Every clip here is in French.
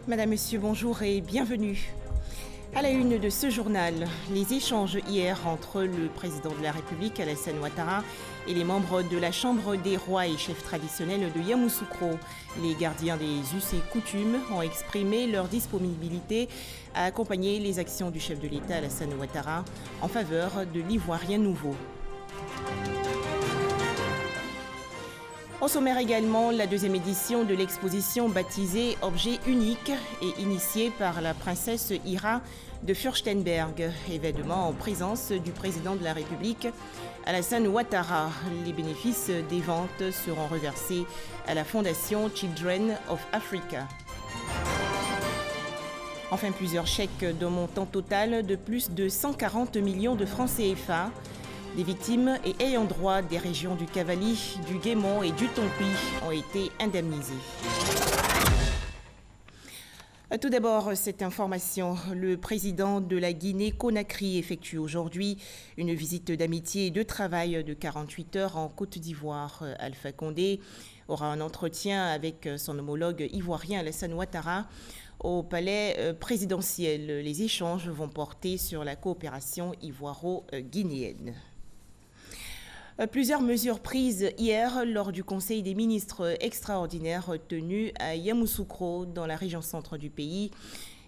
Madame, Monsieur, bonjour et bienvenue. À la une de ce journal, les échanges hier entre le président de la République, Alassane Ouattara, et les membres de la Chambre des rois et chefs traditionnels de Yamoussoukro. Les gardiens des us et coutumes ont exprimé leur disponibilité à accompagner les actions du chef de l'État, Alassane Ouattara, en faveur de l'Ivoirien nouveau. Au sommaire également, la deuxième édition de l'exposition baptisée Objet unique et initiée par la princesse Ira de Fürstenberg, événement en présence du président de la République, Alassane Ouattara. Les bénéfices des ventes seront reversés à la fondation Children of Africa. Enfin, plusieurs chèques d'un montant total de plus de 140 millions de francs CFA. Des victimes et ayants droit des régions du Cavali, du Guémont et du Tompi ont été indemnisés. Tout d'abord, cette information. Le président de la Guinée-Conakry effectue aujourd'hui une visite d'amitié et de travail de 48 heures en Côte d'Ivoire. Alpha Condé aura un entretien avec son homologue ivoirien Alassane Ouattara au palais présidentiel. Les échanges vont porter sur la coopération ivoiro-guinéenne. Plusieurs mesures prises hier lors du Conseil des ministres extraordinaire tenu à Yamoussoukro, dans la région centre du pays,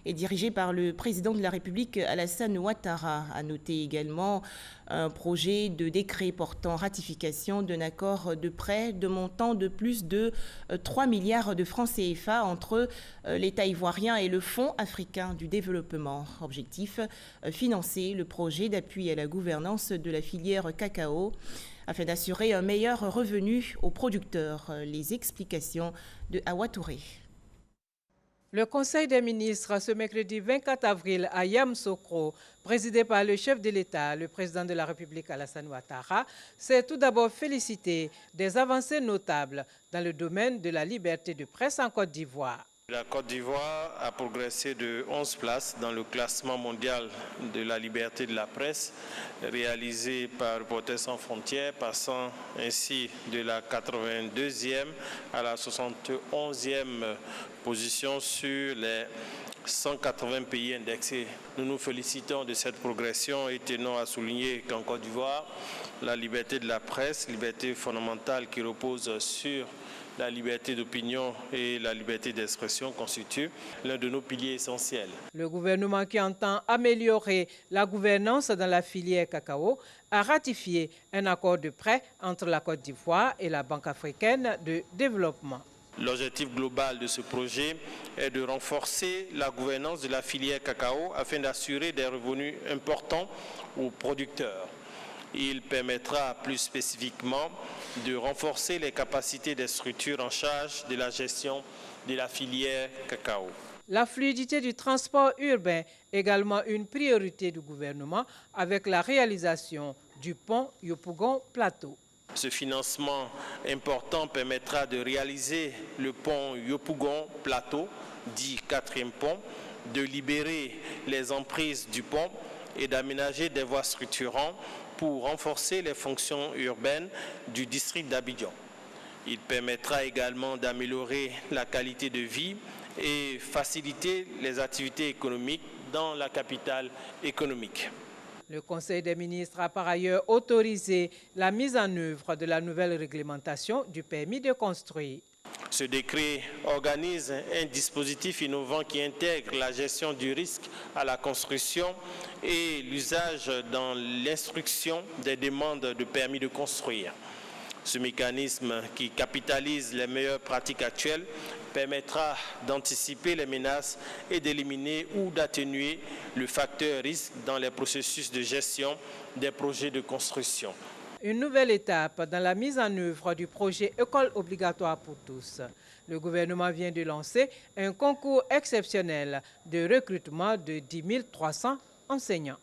et dirigé par le président de la République Alassane Ouattara. A noter également un projet de décret portant ratification d'un accord de prêt de montant de plus de 3 milliards de francs CFA entre l'État ivoirien et le Fonds africain du développement. Objectif, financer le projet d'appui à la gouvernance de la filière cacao afin d'assurer un meilleur revenu aux producteurs. Les explications de Awa Touré. Le Conseil des ministres, ce mercredi 24 avril à Yamoussoukro, présidé par le chef de l'État, le président de la République Alassane Ouattara, s'est tout d'abord félicité des avancées notables dans le domaine de la liberté de presse en Côte d'Ivoire. La Côte d'Ivoire a progressé de 11 places dans le classement mondial de la liberté de la presse réalisé par Reporters sans frontières, passant ainsi de la 82e à la 71e position sur les 180 pays indexés. Nous nous félicitons de cette progression et tenons à souligner qu'en Côte d'Ivoire, la liberté de la presse, liberté fondamentale qui repose sur la liberté d'opinion et la liberté d'expression constituent l'un de nos piliers essentiels. Le gouvernement qui entend améliorer la gouvernance dans la filière cacao a ratifié un accord de prêt entre la Côte d'Ivoire et la Banque africaine de développement. L'objectif global de ce projet est de renforcer la gouvernance de la filière cacao afin d'assurer des revenus importants aux producteurs. Il permettra plus spécifiquement de renforcer les capacités des structures en charge de la gestion de la filière cacao. La fluidité du transport urbain est également une priorité du gouvernement avec la réalisation du pont Yopougon-Plateau. Ce financement important permettra de réaliser le pont Yopougon-Plateau, dit quatrième pont, de libérer les emprises du pont et d'aménager des voies structurantes pour renforcer les fonctions urbaines du district d'Abidjan. Il permettra également d'améliorer la qualité de vie et faciliter les activités économiques dans la capitale économique. Le Conseil des ministres a par ailleurs autorisé la mise en œuvre de la nouvelle réglementation du permis de construire. Ce décret organise un dispositif innovant qui intègre la gestion du risque à la construction et l'usage dans l'instruction des demandes de permis de construire. Ce mécanisme qui capitalise les meilleures pratiques actuelles permettra d'anticiper les menaces et d'éliminer ou d'atténuer le facteur risque dans les processus de gestion des projets de construction. Une nouvelle étape dans la mise en œuvre du projet École obligatoire pour tous. Le gouvernement vient de lancer un concours exceptionnel de recrutement de 10 300 enseignants.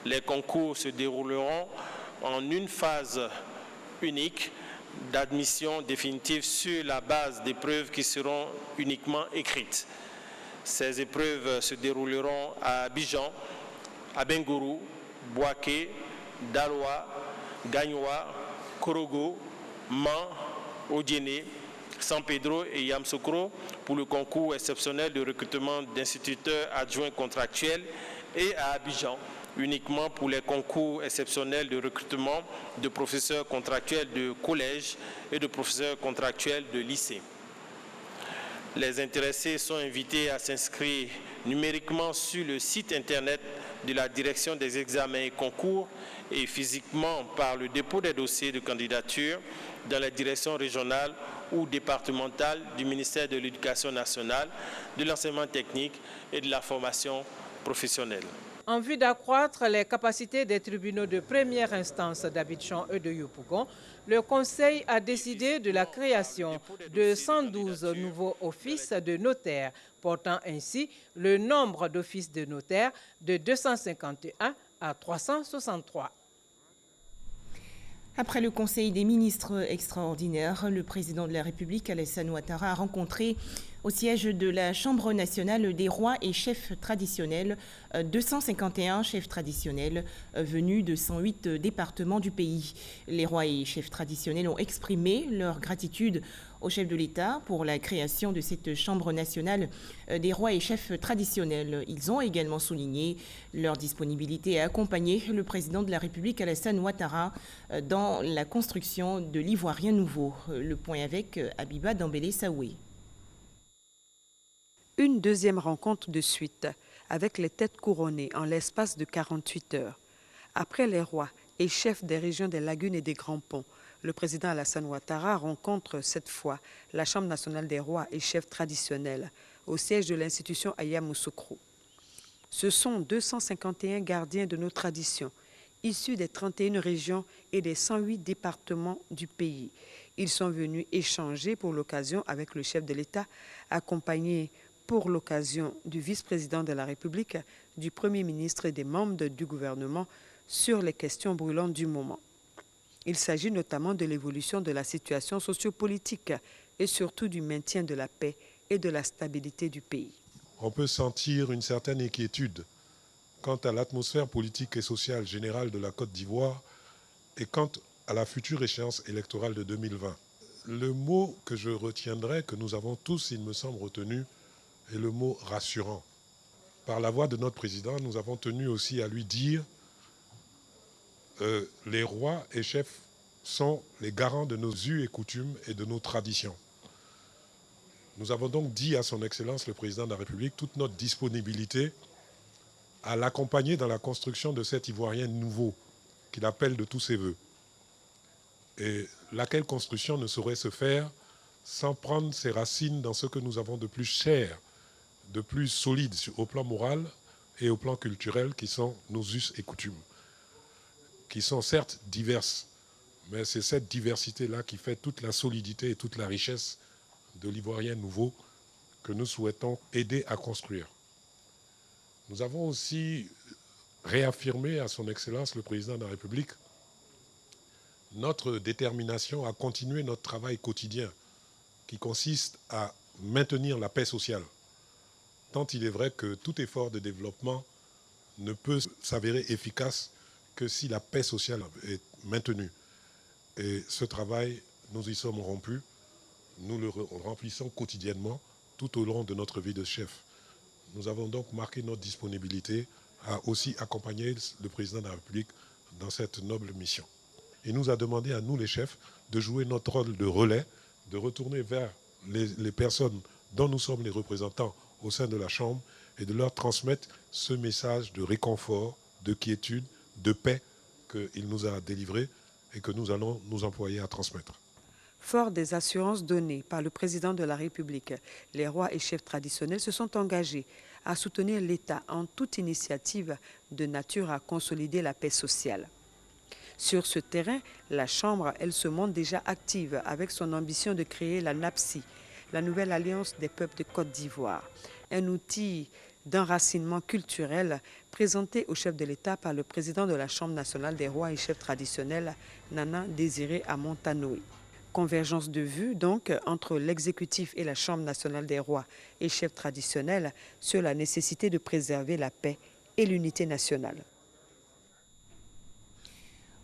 Les concours se dérouleront en une phase unique d'admission définitive sur la base d'épreuves qui seront uniquement écrites. Ces épreuves se dérouleront à Abidjan, à Bengourou, Bouaké, Daloa, Gagnoa, Korogo, Man, Odiéné, San Pedro et Yamoussoukro pour le concours exceptionnel de recrutement d'instituteurs adjoints contractuels et à Abidjan uniquement pour les concours exceptionnels de recrutement de professeurs contractuels de collège et de professeurs contractuels de lycée. Les intéressés sont invités à s'inscrire numériquement sur le site internet de la Direction des examens et concours et physiquement par le dépôt des dossiers de candidature dans les directions régionales ou départementales du ministère de l'Éducation nationale, de l'enseignement technique et de la formation professionnelle. En vue d'accroître les capacités des tribunaux de première instance d'Abidjan et de Yopougon, le Conseil a décidé de la création de 112 nouveaux offices de notaires, portant ainsi le nombre d'offices de notaires de 251 à 363. Après le Conseil des ministres extraordinaire, le président de la République, Alassane Ouattara, a rencontré au siège de la Chambre nationale des rois et chefs traditionnels 251 chefs traditionnels venus de 108 départements du pays. Les rois et chefs traditionnels ont exprimé leur gratitude au chef de l'État pour la création de cette Chambre nationale des rois et chefs traditionnels. Ils ont également souligné leur disponibilité à accompagner le président de la République, Alassane Ouattara, dans la construction de l'Ivoirien nouveau. Le point avec Abiba Dambélé-Saoué. Une deuxième rencontre de suite avec les têtes couronnées en l'espace de 48 heures. Après les rois et chefs des régions des lagunes et des grands ponts, le président Alassane Ouattara rencontre cette fois la Chambre nationale des rois et chefs traditionnels au siège de l'institution à Yamoussoukro. Ce sont 251 gardiens de nos traditions, issus des 31 régions et des 108 départements du pays. Ils sont venus échanger pour l'occasion avec le chef de l'État, accompagné pour l'occasion du vice-président de la République, du Premier ministre et des membres du gouvernement sur les questions brûlantes du moment. Il s'agit notamment de l'évolution de la situation sociopolitique et surtout du maintien de la paix et de la stabilité du pays. On peut sentir une certaine inquiétude quant à l'atmosphère politique et sociale générale de la Côte d'Ivoire et quant à la future échéance électorale de 2020. Le mot que je retiendrai, que nous avons tous, il me semble, retenu, est le mot rassurant. Par la voix de notre président, nous avons tenu aussi à lui dire les rois et chefs sont les garants de nos us et coutumes et de nos traditions. Nous avons donc dit à son Excellence le Président de la République toute notre disponibilité à l'accompagner dans la construction de cet Ivoirien nouveau qu'il appelle de tous ses voeux. Et laquelle construction ne saurait se faire sans prendre ses racines dans ce que nous avons de plus cher, de plus solide au plan moral et au plan culturel, qui sont nos us et coutumes, qui sont certes diverses, mais c'est cette diversité-là qui fait toute la solidité et toute la richesse de l'Ivoirien nouveau que nous souhaitons aider à construire. Nous avons aussi réaffirmé à son Excellence le Président de la République notre détermination à continuer notre travail quotidien qui consiste à maintenir la paix sociale. Tant il est vrai que tout effort de développement ne peut s'avérer efficace que si la paix sociale est maintenue. Et ce travail, nous y sommes rompus. Nous le remplissons quotidiennement tout au long de notre vie de chef. Nous avons donc marqué notre disponibilité à aussi accompagner le président de la République dans cette noble mission. Il nous a demandé à nous, les chefs, de jouer notre rôle de relais, de retourner vers les personnes dont nous sommes les représentants au sein de la Chambre et de leur transmettre ce message de réconfort, de quiétude, de paix qu'il nous a délivré et que nous allons nous employer à transmettre. Fort des assurances données par le président de la République, les rois et chefs traditionnels se sont engagés à soutenir l'État en toute initiative de nature à consolider la paix sociale. Sur ce terrain, la Chambre, elle se montre déjà active avec son ambition de créer la NAPSI, la Nouvelle Alliance des peuples de Côte d'Ivoire, un outil d'enracinement culturel présenté au chef de l'État par le président de la Chambre nationale des rois et chefs traditionnels, Nana Désiré Amontanoé. Convergence de vues donc entre l'exécutif et la Chambre nationale des rois et chefs traditionnels sur la nécessité de préserver la paix et l'unité nationale.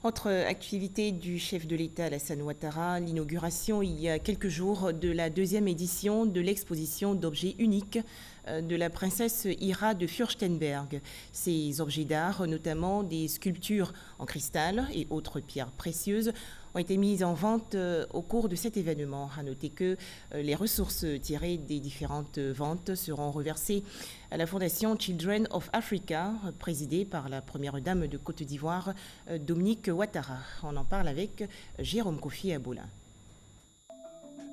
Autre activité du chef de l'État Alassane Ouattara, l'inauguration il y a quelques jours de la 2e édition de l'exposition d'objets uniques de la princesse Ira de Fürstenberg. Ces objets d'art, notamment des sculptures en cristal et autres pierres précieuses, ont été mises en vente au cours de cet événement. À noter que les ressources tirées des différentes ventes seront reversées à la fondation Children of Africa, présidée par la première dame de Côte d'Ivoire, Dominique Ouattara. On en parle avec Jérôme Kofi Aboula.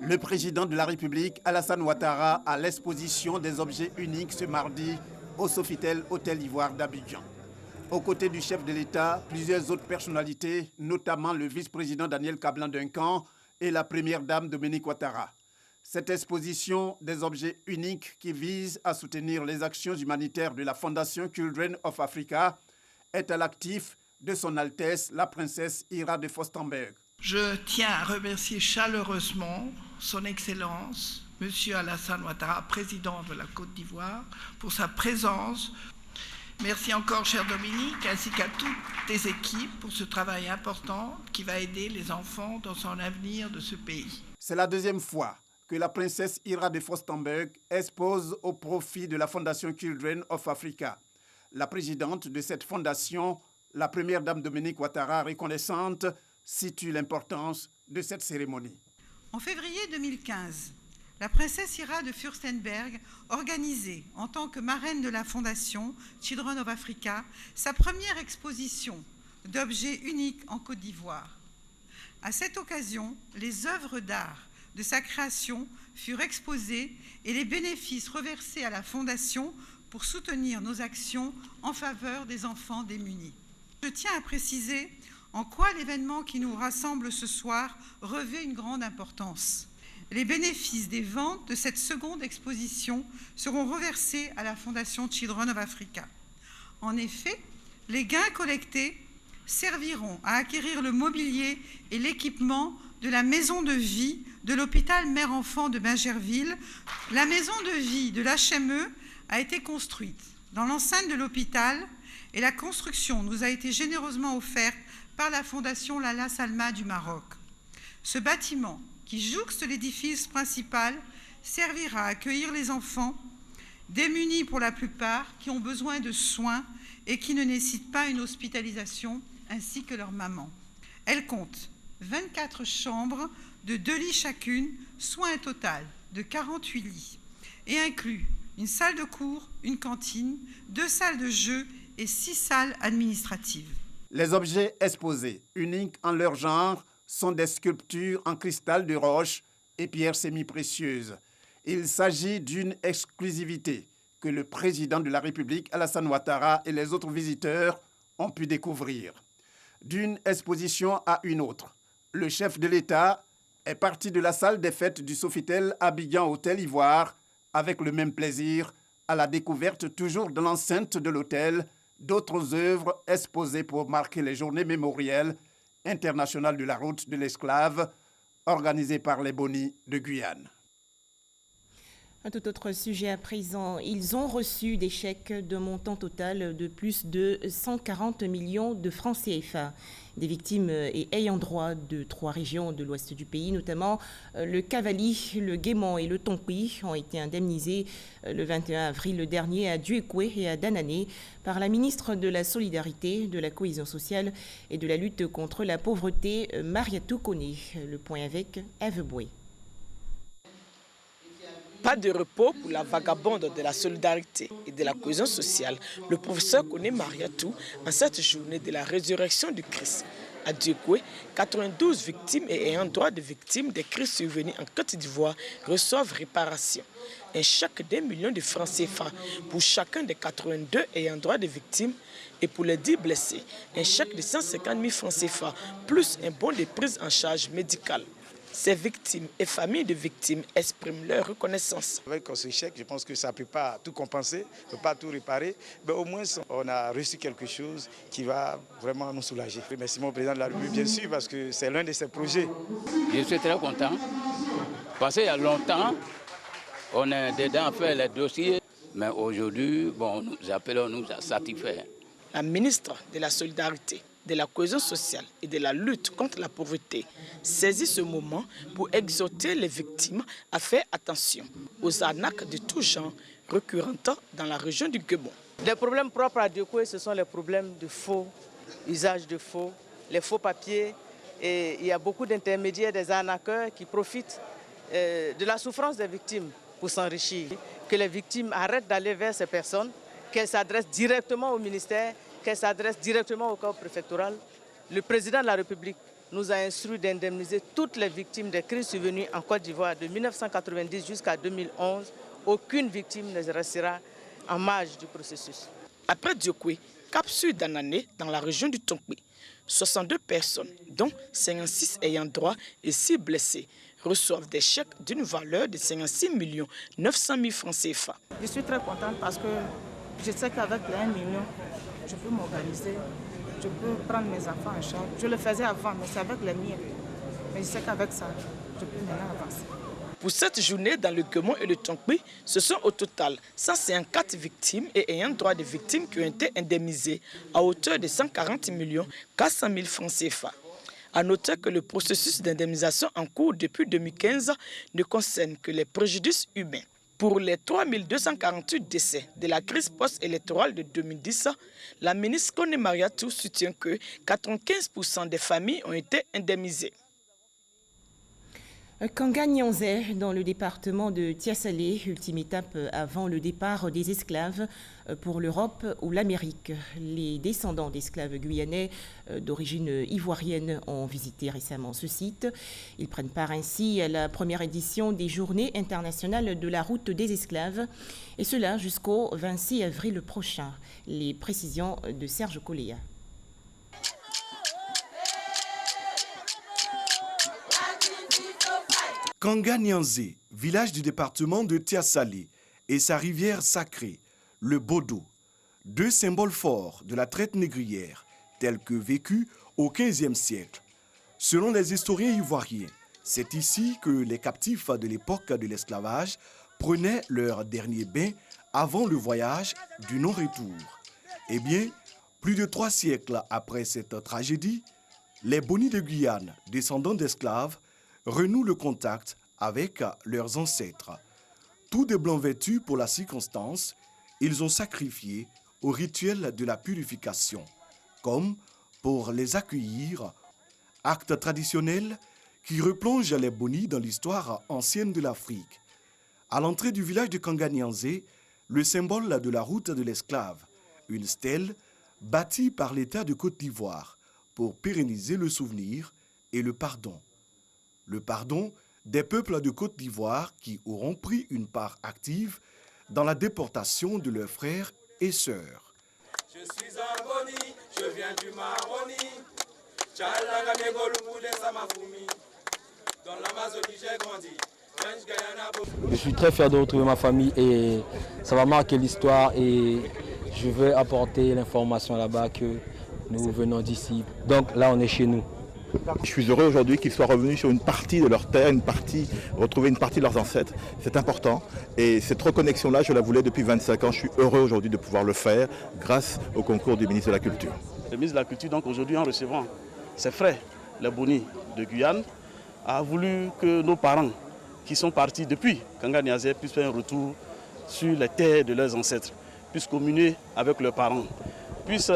Le président de la République, Alassane Ouattara, à l'exposition des objets uniques ce mardi au Sofitel Hôtel Ivoire d'Abidjan. Aux côtés du chef de l'État, plusieurs autres personnalités, notamment le vice-président Daniel Kablan-Duncan et la première dame Dominique Ouattara. Cette exposition des objets uniques qui vise à soutenir les actions humanitaires de la Fondation Children of Africa est à l'actif de son Altesse, la princesse Ira de Fürstenberg. Je tiens à remercier chaleureusement son Excellence, M. Alassane Ouattara, président de la Côte d'Ivoire, pour sa présence. Merci encore, cher Dominique, ainsi qu'à toutes tes équipes pour ce travail important qui va aider les enfants dans son avenir de ce pays. C'est la 2e fois que la princesse Ira de Fürstenberg expose au profit de la Fondation Children of Africa. La présidente de cette fondation, la première dame Dominique Ouattara, reconnaissante, situe l'importance de cette cérémonie. En février 2015, la princesse Ira de Fürstenberg organisait, en tant que marraine de la Fondation Children of Africa, sa première exposition d'objets uniques en Côte d'Ivoire. À cette occasion, les œuvres d'art de sa création furent exposées et les bénéfices reversés à la Fondation pour soutenir nos actions en faveur des enfants démunis. Je tiens à préciser en quoi l'événement qui nous rassemble ce soir revêt une grande importance. Les bénéfices des ventes de cette seconde exposition seront reversés à la Fondation Children of Africa. En effet, les gains collectés serviront à acquérir le mobilier et l'équipement de la maison de vie de l'hôpital Mère-Enfant de Bingerville. La maison de vie de l'HME a été construite dans l'enceinte de l'hôpital et la construction nous a été généreusement offerte par la Fondation Lalla Salma du Maroc. Ce bâtiment, qui jouxte l'édifice principal, servira à accueillir les enfants, démunis pour la plupart, qui ont besoin de soins et qui ne nécessitent pas une hospitalisation, ainsi que leur maman. Elle compte 24 chambres de 2 lits chacune, soit un total de 48 lits, et inclut une salle de cours, une cantine, 2 salles de jeu et 6 salles administratives. Les objets exposés, uniques en leur genre, sont des sculptures en cristal de roche et pierres semi-précieuses. Il s'agit d'une exclusivité que le président de la République, Alassane Ouattara, et les autres visiteurs ont pu découvrir. D'une exposition à une autre, le chef de l'État est parti de la salle des fêtes du Sofitel Abidjan Hôtel Ivoire avec le même plaisir à la découverte, toujours dans l'enceinte de l'hôtel, d'autres œuvres exposées pour marquer les journées mémorielles internationales de la route de l'esclave organisées par les Bonis de Guyane. Un tout autre sujet à présent. Ils ont reçu des chèques de montant total de plus de 140 millions de francs CFA. Des victimes et ayants droit de 3 régions de l'ouest du pays, notamment le Cavali, le Guémon et le Tonkui, ont été indemnisés le 21 avril dernier à Duékoué et à Danané par la ministre de la Solidarité, de la Cohésion sociale et de la lutte contre la pauvreté, Mariatou Koné. Le point avec Ève Boué. Pas de repos pour la vagabonde de la solidarité et de la cohésion sociale, le professeur Koné Mariatou, en cette journée de la résurrection du Christ. À Duékoué, 92 victimes et ayant droit de victimes des crises survenues en Côte d'Ivoire reçoivent réparation. Un chèque d'1 million de francs CFA pour chacun des 82 ayant droit de victimes et pour les 10 blessés, un chèque de 150 000 francs CFA plus un bon de prise en charge médicale. Ces victimes et familles de victimes expriment leur reconnaissance. Avec ce chèque, je pense que ça ne peut pas tout compenser, ne peut pas tout réparer, mais au moins on a reçu quelque chose qui va vraiment nous soulager. Merci mon président de la République, bien sûr, parce que c'est l'un de ses projets. Je suis très content, parce qu'il y a longtemps, on est dedans à faire les dossiers, mais aujourd'hui, bon, nous appelons nous à satisfaire. La ministre de la Solidarité, de la cohésion sociale et de la lutte contre la pauvreté, saisit ce moment pour exhorter les victimes à faire attention aux arnaques de tout genre récurrentes dans la région du Gabon. Les problèmes propres à Diokoué, ce sont les problèmes de faux, usage de faux, les faux papiers. Et il y a beaucoup d'intermédiaires, des arnaqueurs qui profitent de la souffrance des victimes pour s'enrichir. Que les victimes arrêtent d'aller vers ces personnes, qu'elles s'adressent directement au ministère, qu'elles s'adressent directement au corps préfectoral. Le président de la République nous a instruit d'indemniser toutes les victimes des crises survenues en Côte d'Ivoire de 1990 jusqu'à 2011. Aucune victime ne restera en marge du processus. Après Diokoué, Cap Sud d'Anané, dans la région du Tonkpi, 62 personnes, dont 56 ayant droit et 6 blessés, reçoivent des chèques d'une valeur de 56 900 000 francs CFA. Je suis très contente parce que je sais qu'avec les 1 million, je peux m'organiser, je peux prendre mes enfants en charge. Je le faisais avant, mais c'est avec les miens. Mais je sais qu'avec ça, je peux maintenant avancer. Pour cette journée dans le Guémon et le Tonkpi, ce sont au total 154 victimes et ayant droit de victimes qui ont été indemnisées à hauteur de 140 400 000 francs CFA. À noter que le processus d'indemnisation en cours depuis 2015 ne concerne que les préjudices humains. Pour les 3248 décès de la crise post-électorale de 2010, la ministre Koné Mariatou soutient que 95% des familles ont été indemnisées. Kanga Nyanzé, dans le département de Tiassalé, ultime étape avant le départ des esclaves pour l'Europe ou l'Amérique. Les descendants d'esclaves guyanais d'origine ivoirienne ont visité récemment ce site. Ils prennent part ainsi à la première édition des Journées internationales de la route des esclaves, et cela jusqu'au 26 avril prochain. Les précisions de Serge Coléa. Kanga Nyanzé, village du département de Tiassalé, et sa rivière sacrée, le Bodo, deux symboles forts de la traite négrière, tels que vécus au XVe siècle. Selon les historiens ivoiriens, c'est ici que les captifs de l'époque de l'esclavage prenaient leur dernier bain avant le voyage du non-retour. Eh bien, plus de 3 siècles après cette tragédie, les Bonis de Guyane, descendants d'esclaves, renouent le contact avec leurs ancêtres. Tous des blancs vêtus pour la circonstance, ils ont sacrifié au rituel de la purification, comme pour les accueillir, acte traditionnel qui replonge les Bonis dans l'histoire ancienne de l'Afrique. À l'entrée du village de Kanga Nyanzé, le symbole de la route de l'esclave, une stèle bâtie par l'État de Côte d'Ivoire pour pérenniser le souvenir et le pardon. Le pardon des peuples de Côte d'Ivoire qui auront pris une part active dans la déportation de leurs frères et sœurs. Je suis un Boni, je viens du Maroni. Dans l'Amazonie, j'ai grandi. Je suis très fier de retrouver ma famille et ça va marquer l'histoire et je veux apporter l'information là-bas que nous venons d'ici. Donc là, on est chez nous. Je suis heureux aujourd'hui qu'ils soient revenus sur une partie de leur terre, retrouver une partie de leurs ancêtres. C'est important et cette reconnexion-là, je la voulais depuis 25 ans. Je suis heureux aujourd'hui de pouvoir le faire grâce au concours du ministre de la Culture. Le ministre de la Culture, donc aujourd'hui en recevant ses frères, les Bonis de Guyane, a voulu que nos parents qui sont partis depuis Kanga Nyanzé puissent faire un retour sur les terres de leurs ancêtres, puissent communier avec leurs parents, puissent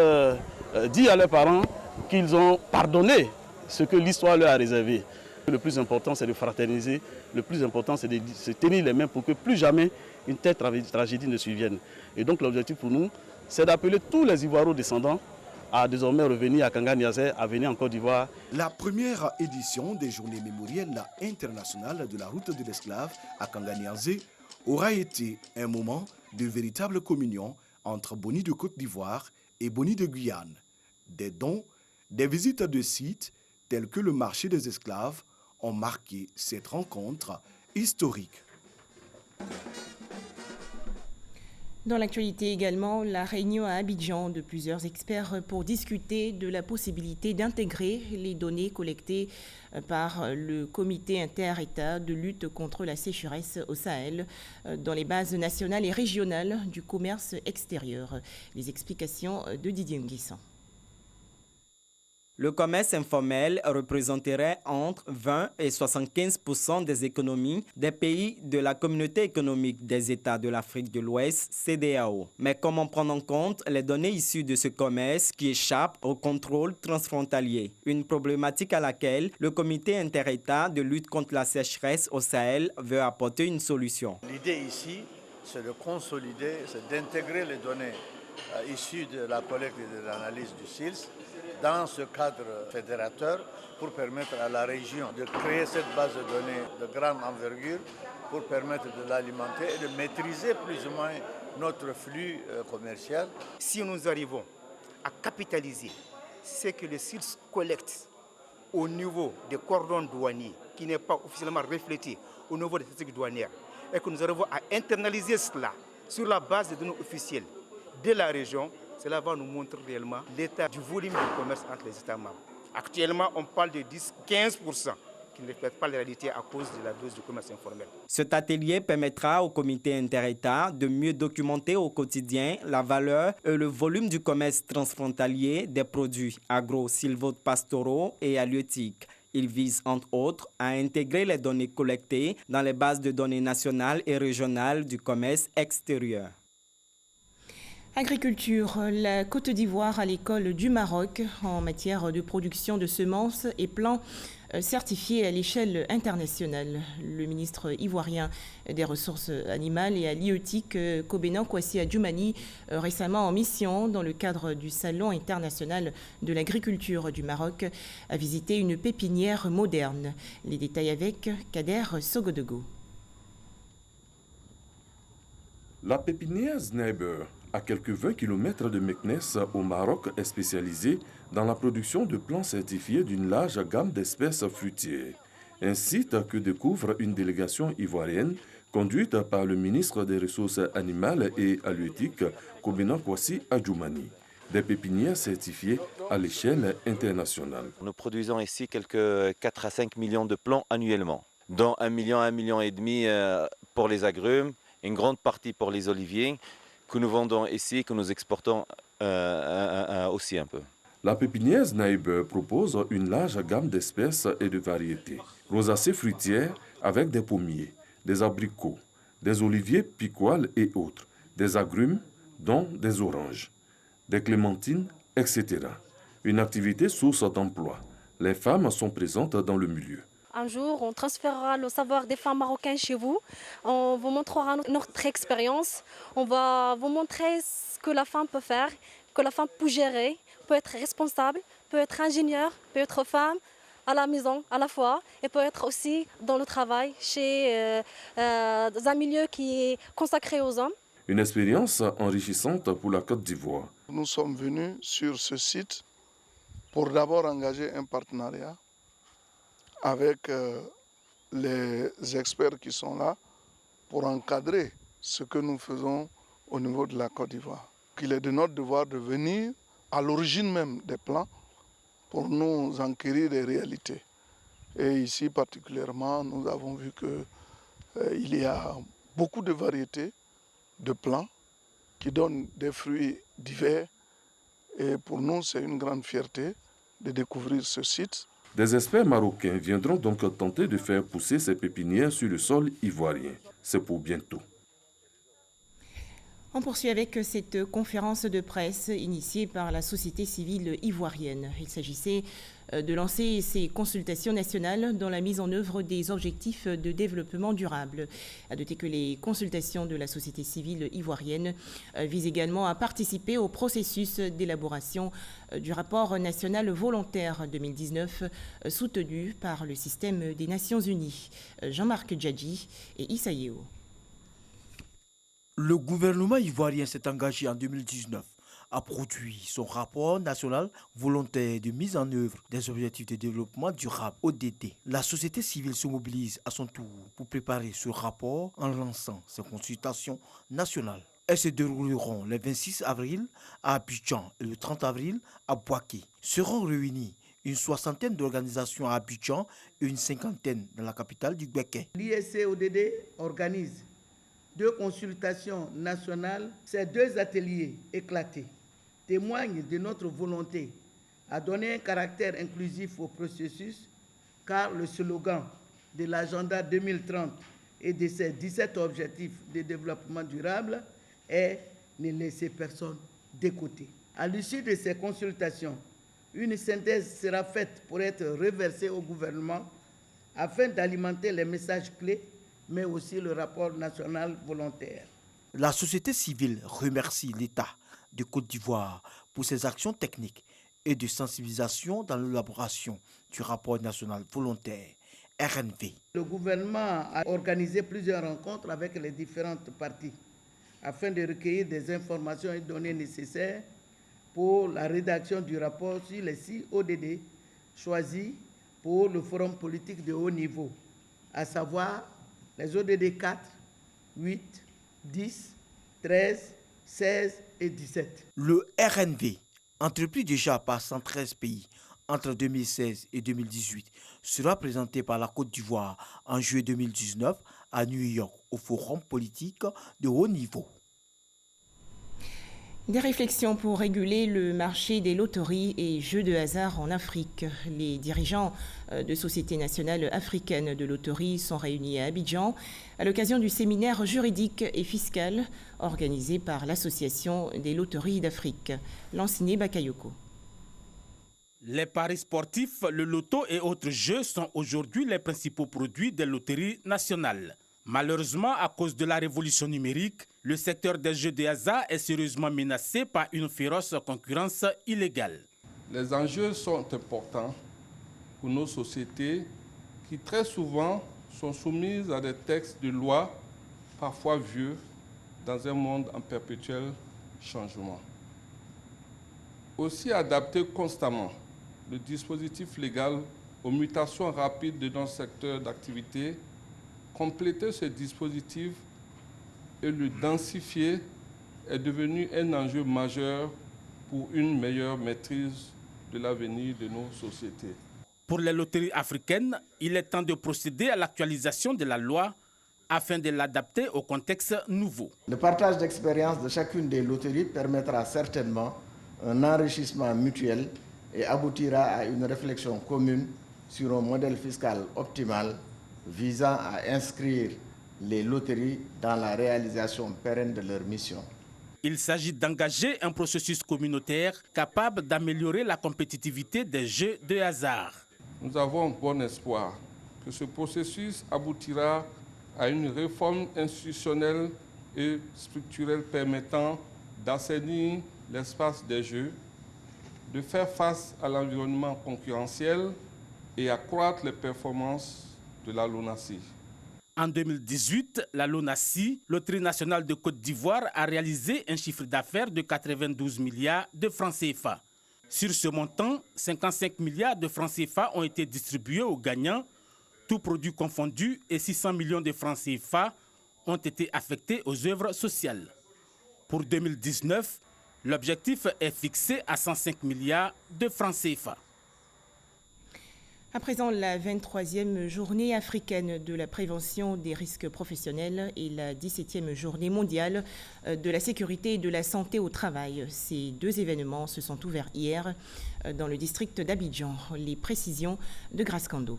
dire à leurs parents qu'ils ont pardonné ce que l'histoire leur a réservé. Le plus important, c'est de fraterniser. Le plus important, c'est de se tenir les mains pour que plus jamais une telle tragédie ne survienne. Et donc l'objectif pour nous, c'est d'appeler tous les Ivoiriens descendants à désormais revenir à Kanga Nyanzé, à venir en Côte d'Ivoire. La première édition des Journées mémorielles internationales de la route de l'esclave à Kanga Nyanzé aura été un moment de véritable communion entre Bonis de Côte d'Ivoire et Bonis de Guyane. Des dons, des visites de sites tels que le marché des esclaves ont marqué cette rencontre historique. Dans l'actualité également, la réunion à Abidjan de plusieurs experts pour discuter de la possibilité d'intégrer les données collectées par le comité inter-État de lutte contre la sécheresse au Sahel dans les bases nationales et régionales du commerce extérieur. Les explications de Didier Nguissan. Le commerce informel représenterait entre 20 et 75% des économies des pays de la Communauté économique des États de l'Afrique de l'Ouest, CEDEAO. Mais comment prendre en compte les données issues de ce commerce qui échappent au contrôle transfrontalier? Une problématique à laquelle le Comité inter-État de lutte contre la sécheresse au Sahel veut apporter une solution. L'idée ici, c'est de consolider, c'est d'intégrer les données issues de la collecte et de l'analyse du SILS dans ce cadre fédérateur pour permettre à la région de créer cette base de données de grande envergure pour permettre de l'alimenter et de maîtriser plus ou moins notre flux commercial. Si nous arrivons à capitaliser ce que le SILS collecte au niveau des cordons douaniers, qui n'est pas officiellement reflété au niveau des statistiques douanières, et que nous arrivons à internaliser cela sur la base des données officielles de la région, cela va nous montrer réellement l'état du volume du commerce entre les États membres. Actuellement, on parle de 10-15% qui ne reflètent pas la réalité à cause de la dose du commerce informel. Cet atelier permettra au comité inter-État de mieux documenter au quotidien la valeur et le volume du commerce transfrontalier des produits agro-sylvo-pastoraux et halieutiques. Il vise, entre autres, à intégrer les données collectées dans les bases de données nationales et régionales du commerce extérieur. Agriculture, la Côte d'Ivoire à l'école du Maroc en matière de production de semences et plants certifiés à l'échelle internationale. Le ministre ivoirien des Ressources animales et halieutiques, Kobena Kwasi Adjoumani, récemment en mission dans le cadre du Salon international de l'agriculture du Maroc, a visité une pépinière moderne. Les détails avec Kader Sogodego. La pépinière Zneiber, à quelques 20 km de Meknès au Maroc, est spécialisée dans la production de plants certifiés d'une large gamme d'espèces fruitières. Un site que découvre une délégation ivoirienne conduite par le ministre des Ressources animales et halieutiques, Kobena Kwasi Adjoumani. Des pépinières certifiées à l'échelle internationale. Nous produisons ici quelques 4 à 5 millions de plants annuellement, dont 1 million, 1,5 million pour les agrumes, une grande partie pour les oliviers, que nous vendons ici, que nous exportons aussi un peu. La pépinière Zneiber propose une large gamme d'espèces et de variétés. Rosacées fruitières avec des pommiers, des abricots, des oliviers picoils et autres, des agrumes, dont des oranges, des clémentines, etc. Une activité source d'emploi. Les femmes sont présentes dans le milieu. Un jour, on transférera le savoir des femmes marocaines chez vous. On vous montrera notre expérience. On va vous montrer ce que la femme peut faire, que la femme peut gérer, peut être responsable, peut être ingénieure, peut être femme à la maison à la fois et peut être aussi dans le travail chez dans un milieu qui est consacré aux hommes. Une expérience enrichissante pour la Côte d'Ivoire. Nous sommes venus sur ce site pour d'abord engager un partenariat avec les experts qui sont là pour encadrer ce que nous faisons au niveau de la Côte d'Ivoire. Qu'il est de notre devoir de venir à l'origine même des plans pour nous enquérir des réalités. Et ici particulièrement, nous avons vu qu'il y a beaucoup de variétés de plants qui donnent des fruits divers. Et pour nous, c'est une grande fierté de découvrir ce site. Des experts marocains viendront donc tenter de faire pousser ces pépinières sur le sol ivoirien. C'est pour bientôt. On poursuit avec cette conférence de presse initiée par la société civile ivoirienne. Il s'agissait de lancer ces consultations nationales dans la mise en œuvre des objectifs de développement durable. À noter que les consultations de la société civile ivoirienne visent également à participer au processus d'élaboration du rapport national volontaire 2019 soutenu par le système des Nations Unies. Jean-Marc Djadji et Issa Yeo. Le gouvernement ivoirien s'est engagé en 2019 à produire son rapport national volontaire de mise en œuvre des objectifs de développement durable, ODD. La société civile se mobilise à son tour pour préparer ce rapport en lançant ses consultations nationales. Elles se dérouleront le 26 avril à Abidjan et le 30 avril à Bouaké. Seront réunis une soixantaine d'organisations à Abidjan et une cinquantaine dans la capitale du Békin. L'ISC-ODD organise 2 consultations nationales. Ces 2 ateliers éclatés témoignent de notre volonté à donner un caractère inclusif au processus, car le slogan de l'agenda 2030 et de ses 17 objectifs de développement durable est « Ne laisser personne de côté ». À l'issue de ces consultations, une synthèse sera faite pour être reversée au gouvernement afin d'alimenter les messages clés, mais aussi le rapport national volontaire. La société civile remercie l'État de Côte d'Ivoire pour ses actions techniques et de sensibilisation dans l'élaboration du rapport national volontaire RNV. Le gouvernement a organisé plusieurs rencontres avec les différentes parties afin de recueillir des informations et données nécessaires pour la rédaction du rapport sur les 6 ODD choisis pour le forum politique de haut niveau, à savoir les ODD 4, 8, 10, 13, 16 et 17. Le RNV, entrepris déjà par 113 pays entre 2016 et 2018, sera présenté par la Côte d'Ivoire en juillet 2019 à New York au forum politique de haut niveau. Des réflexions pour réguler le marché des loteries et jeux de hasard en Afrique. Les dirigeants de sociétés nationales africaines de loterie sont réunis à Abidjan à l'occasion du séminaire juridique et fiscal organisé par l'Association des loteries d'Afrique. Lanciné Bakayoko. Les paris sportifs, le loto et autres jeux sont aujourd'hui les principaux produits des loteries nationales. Malheureusement, à cause de la révolution numérique, le secteur des jeux de hasard est sérieusement menacé par une féroce concurrence illégale. Les enjeux sont importants pour nos sociétés qui très souvent sont soumises à des textes de loi parfois vieux dans un monde en perpétuel changement. Aussi adapter constamment le dispositif légal aux mutations rapides de notre secteur d'activité, compléter ce dispositif et le densifier est devenu un enjeu majeur pour une meilleure maîtrise de l'avenir de nos sociétés. Pour les loteries africaines, il est temps de procéder à l'actualisation de la loi afin de l'adapter au contexte nouveau. Le partage d'expérience de chacune des loteries permettra certainement un enrichissement mutuel et aboutira à une réflexion commune sur un modèle fiscal optimal visant à inscrire les loteries dans la réalisation pérenne de leur mission. Il s'agit d'engager un processus communautaire capable d'améliorer la compétitivité des jeux de hasard. Nous avons bon espoir que ce processus aboutira à une réforme institutionnelle et structurelle permettant d'assainir l'espace des jeux, de faire face à l'environnement concurrentiel et accroître les performances de la LONASI. En 2018, la LONASI, Loterie nationale de Côte d'Ivoire, a réalisé un chiffre d'affaires de 92 milliards de francs CFA. Sur ce montant, 55 milliards de francs CFA ont été distribués aux gagnants, tous produits confondus, et 600 millions de francs CFA ont été affectés aux œuvres sociales. Pour 2019, l'objectif est fixé à 105 milliards de francs CFA. À présent, la 23e journée africaine de la prévention des risques professionnels et la 17e journée mondiale de la sécurité et de la santé au travail. Ces deux événements se sont ouverts hier dans le district d'Abidjan. Les précisions de Grace Kando.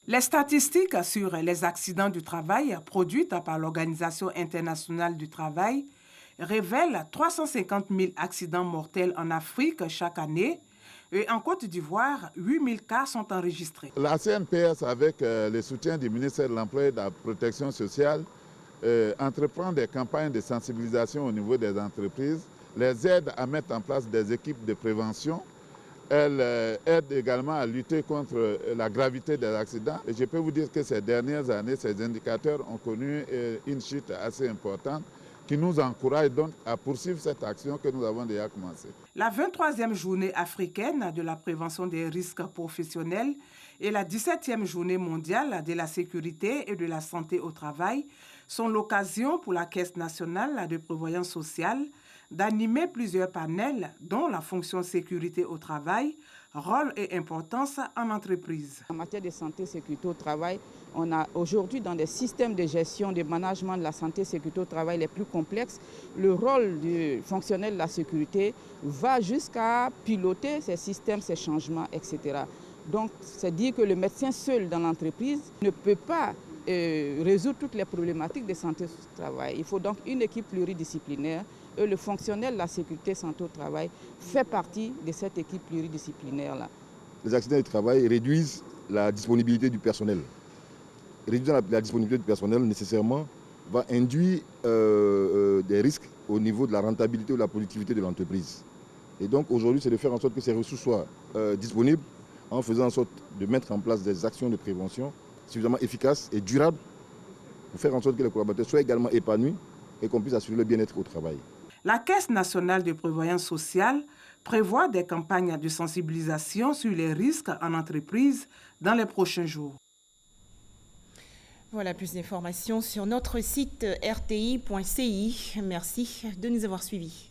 Les statistiques sur les accidents du travail produites par l'Organisation internationale du travail révèlent 350 000 accidents mortels en Afrique chaque année. Et en Côte d'Ivoire, 8000 cas sont enregistrés. La CNPS, avec le soutien du ministère de l'Emploi et de la Protection sociale, entreprend des campagnes de sensibilisation au niveau des entreprises, les aide à mettre en place des équipes de prévention. Elle aide également à lutter contre la gravité des accidents. Et je peux vous dire que ces dernières années, ces indicateurs ont connu une chute assez importante, qui nous encourage donc à poursuivre cette action que nous avons déjà commencée. La 23e journée africaine de la prévention des risques professionnels et la 17e journée mondiale de la sécurité et de la santé au travail sont l'occasion pour la Caisse nationale de prévoyance sociale d'animer plusieurs panels dont la fonction sécurité au travail, rôle et importance en entreprise. En matière de santé et sécurité au travail, on a aujourd'hui dans des systèmes de gestion, de management de la santé et sécurité au travail les plus complexes, le rôle du fonctionnaire de la sécurité va jusqu'à piloter ces systèmes, ces changements, etc. Donc, c'est dire que le médecin seul dans l'entreprise ne peut pas résoudre toutes les problématiques de santé au travail. Il faut donc une équipe pluridisciplinaire et le fonctionnaire de la sécurité santé au travail fait partie de cette équipe pluridisciplinaire-là. Les accidents du travail réduisent la disponibilité du personnel. Réduisant la disponibilité du personnel, nécessairement, va induire des risques au niveau de la rentabilité ou de la productivité de l'entreprise. Et donc aujourd'hui, c'est de faire en sorte que ces ressources soient disponibles en faisant en sorte de mettre en place des actions de prévention suffisamment efficaces et durables pour faire en sorte que les collaborateurs soient également épanouis et qu'on puisse assurer le bien-être au travail. La Caisse nationale de prévoyance sociale prévoit des campagnes de sensibilisation sur les risques en entreprise dans les prochains jours. Voilà, plus d'informations sur notre site rti.ci. Merci de nous avoir suivis.